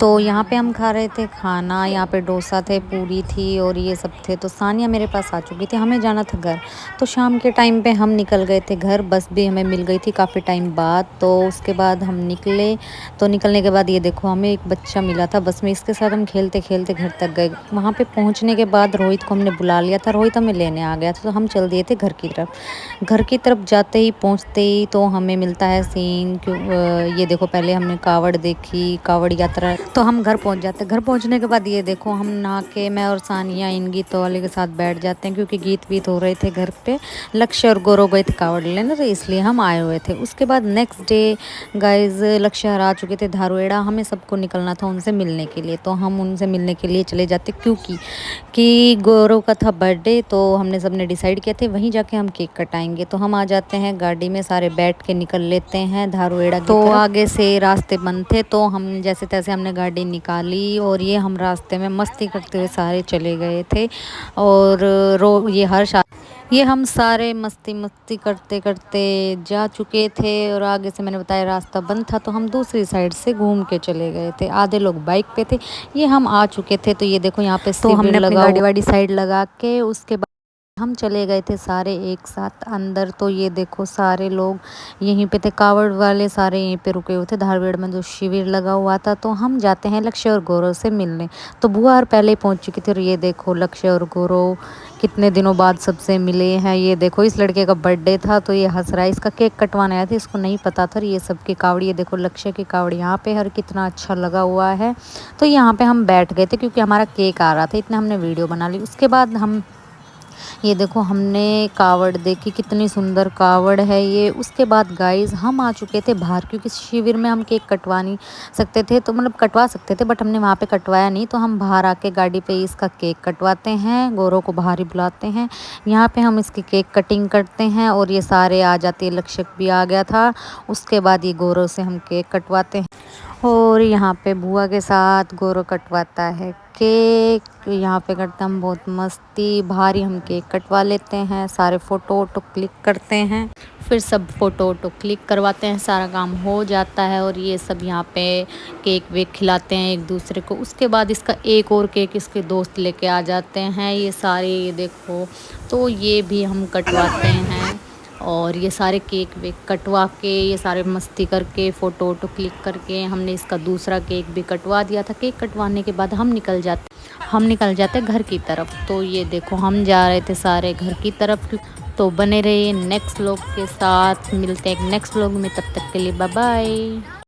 तो यहाँ पे हम खा रहे थे खाना। यहाँ पे डोसा थे, पूरी थी और ये सब थे। तो सानिया मेरे पास आ चुकी थी, हमें जाना था घर। तो शाम के टाइम पे हम निकल गए थे घर। बस भी हमें मिल गई थी काफ़ी टाइम बाद। तो उसके बाद हम निकले। तो निकलने के बाद ये देखो हमें एक बच्चा मिला था बस में, इसके साथ हम खेलते खेलते घर तक गए। वहाँ पे पहुँचने के बाद रोहित को हमने बुला लिया था, रोहित हमें लेने आ गया था। तो हम चल दिए थे घर की तरफ। घर की तरफ जाते ही पहुँचते ही तो हमें मिलता है सीन क्यों। ये देखो पहले हमने कावड़ देखी, कावड़ यात्रा। तो हम घर पहुंच जाते हैं। घर पहुंचने के बाद ये देखो हम नहा के मैं और सानिया इन गीत वाले के साथ बैठ जाते हैं, क्योंकि गीत वीत हो रहे थे घर पे। लक्ष्य और गौरव गए थे कावड़ लेने, तो इसलिए हम आए हुए थे। उसके बाद नेक्स्ट डे गाइज लक्ष्य आ चुके थे धारुएड़ा। हमें सबको निकलना था उनसे मिलने के लिए, तो हम उनसे मिलने के लिए चले जाते, क्योंकि गौरव का था बर्थडे। तो हमने सबने डिसाइड किया थे वहीं जाके हम केक कटाएंगे। तो हम आ जाते हैं गाड़ी में, सारे बैठ के निकल लेते हैं धारुएड़ा की तरफ। आगे से रास्ते बंद थे, तो हम जैसे तैसे हमने गाड़ी निकाली और ये हम रास्ते में मस्ती करते हुए सारे चले गए थे। और ये हम सारे मस्ती मस्ती करते करते जा चुके थे। और आगे से मैंने बताया रास्ता बंद था, तो हम दूसरी साइड से घूम के चले गए थे। आधे लोग बाइक पे थे, ये हम आ चुके थे। तो ये देखो यहाँ पे तो हमने अपनी गाड़ी वाड़ी साइड लगा के उसके बाद हम चले गए थे सारे एक साथ अंदर। तो ये देखो सारे लोग यहीं पे थे, कावड़ वाले सारे यहीं पे रुके हुए थे धारवेड़ में जो शिविर लगा हुआ था। तो हम जाते हैं लक्ष्य और गौरव से मिलने। तो बुआ और पहले ही पहुंच चुकी थी। और ये देखो लक्ष्य और गौरव कितने दिनों बाद सबसे मिले हैं। ये देखो इस लड़के का बर्थडे था, तो ये हंस रहा है, इसका केक कटवाने आया था, इसको नहीं पता था। ये सबकी कावड़ी, ये देखो लक्ष्य की कावड़ी यहाँ पे हर कितना अच्छा लगा हुआ है। तो यहाँ पे हम बैठ गए थे क्योंकि हमारा केक आ रहा था, इतना हमने वीडियो बना ली। उसके बाद हम ये देखो हमने कावड़ देखी, कितनी सुंदर कावड़ है ये। उसके बाद गाइस हम आ चुके थे बाहर, क्योंकि शिविर में हम केक कटवा नहीं सकते थे, तो मतलब कटवा सकते थे बट हमने वहाँ पे कटवाया नहीं। तो हम बाहर आके गाड़ी पे इसका केक कटवाते हैं, गौरव को बाहर ही बुलाते हैं। यहाँ पे हम इसकी केक कटिंग करते हैं और ये सारे आ जाते हैं, लक्ष्य भी आ गया था। उसके बाद ये गौरव से हम केक कटवाते हैं और यहाँ पे बुआ के साथ गौरव कटवाता है केक। यहाँ पे करते हम बहुत मस्ती, भारी हम केक कटवा लेते हैं, सारे फ़ोटो वोटो क्लिक करते हैं, फिर सब फ़ोटो वोटो क्लिक करवाते हैं, सारा काम हो जाता है। और ये सब यहाँ पे केक वेक खिलाते हैं एक दूसरे को। उसके बाद इसका एक और केक इसके दोस्त लेके आ जाते हैं, ये सारे ये देखो। तो ये भी हम कटवाते हैं और ये सारे केक वेक कटवा के, ये सारे मस्ती करके फ़ोटो वोटो क्लिक करके हमने इसका दूसरा केक भी कटवा दिया था। केक कटवाने के बाद हम निकल जाते घर की तरफ। तो ये देखो हम जा रहे थे सारे घर की तरफ। तो बने रहिए नेक्स्ट व्लॉग के साथ, मिलते हैं एक नेक्स्ट व्लॉग में, तब तक के लिए बाय बाय।